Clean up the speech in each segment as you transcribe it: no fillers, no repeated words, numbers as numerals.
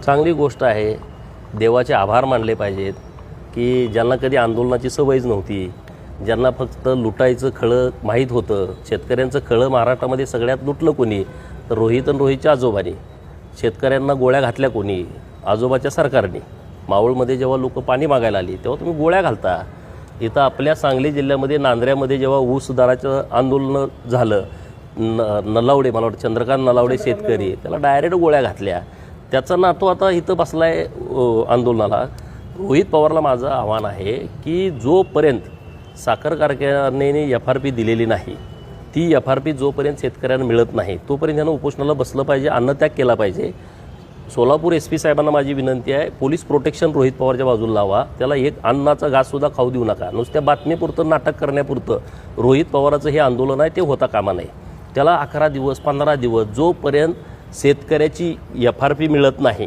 चांगली गोष्ट आहे. देवाचे आभार मानले पाहिजेत की ज्यांना कधी आंदोलनाची सवयच नव्हती, ज्यांना फक्त लुटायचं खळं माहीत होतं. शेतकऱ्यांचं खळं महाराष्ट्रामध्ये सगळ्यात लुटलं कोणी तर रोहित आणि रोहितच्या आजोबांनी. शेतकऱ्यांना गोळ्या घातल्या कोणी? आजोबाच्या सरकारने. मावळमध्ये जेव्हा लोक पाणी मागायला आली तेव्हा तुम्ही गोळ्या घालता. इथं आपल्या सांगली जिल्ह्यामध्ये नांदऱ्यामध्ये जेव्हा ऊस दराचं आंदोलन झालं, नलावडे, मला वाटतं चंद्रकांत नलावडे शेतकरी, त्याला डायरेक्ट गोळ्या घातल्या. त्याचा नातू आता इथं बसला आहे आंदोलनाला. रोहित पवारला माझं आव्हान आहे की जोपर्यंत साखर कारखान्याने FRP दिलेली नाही, ती FRP जोपर्यंत शेतकऱ्यांना मिळत नाही तोपर्यंत त्यांना उपोषणाला बसलं पाहिजे, अन्नत्याग केला पाहिजे. सोलापूर SP साहेबांना माझी विनंती आहे, पोलीस प्रोटेक्शन रोहित पवारच्या बाजूला लावा. त्याला एक अन्नाचा घाससुद्धा खाऊ देऊ नका. नुसत्या बातमीपुरतं, नाटक करण्यापुरतं रोहित पवाराचं हे आंदोलन आहे ते होता कामा नये. त्याला 11 दिवस 15 दिवस जोपर्यंत शेतकऱ्याची FRP मिळत नाही,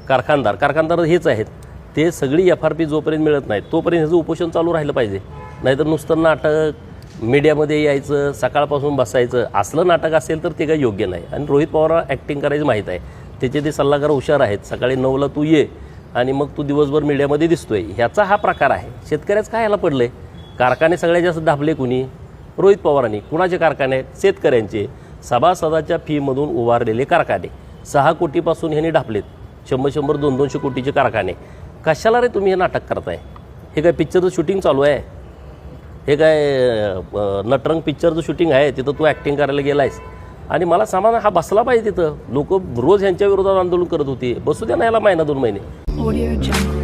कारखानदार हेच आहेत, ते सगळी FRP जोपर्यंत मिळत नाही तोपर्यंत ह्याचं उपोषण चालू राहिलं पाहिजे. नाहीतर नुसतं नाटक, मीडियामध्ये यायचं, सकाळपासून बसायचं, असलं नाटक असेल तर ते काही योग्य नाही. आणि रोहित पवारला ॲक्टिंग करायची माहीत आहे, त्याचे ते सल्लागार हुशार आहेत. सकाळी 9ला तू ये आणि मग तू दिवसभर मीडियामध्ये दिसतोय, ह्याचा हा प्रकार आहे. शेतकऱ्याचं काय ह्याला पडलं आहे? कारखाने सगळ्यात जास्त दाबले कुणी? रोहित पवारांनी. कुणाचे कारखाने आहेत? शेतकऱ्यांचे. सभासदाच्या फीमधून उभारलेले कारखाने 6 कोटीपासून ह्यांनी ढापलेत. 100-100, 200-200 कोटीचे कारखाने. कशाला रे तुम्ही हे नाटक करताय? हे काय पिक्चरचं शूटिंग चालू आहे? हे काय नटरंग पिक्चरचं शूटिंग आहे? तिथं तू ॲक्टिंग करायला गेलायस. आणि मला सामान हा बसला पाहिजे तिथं. लोक रोज ह्यांच्या विरोधात आंदोलन करत होते. बसू द्या ना याला महिना 2 महिने.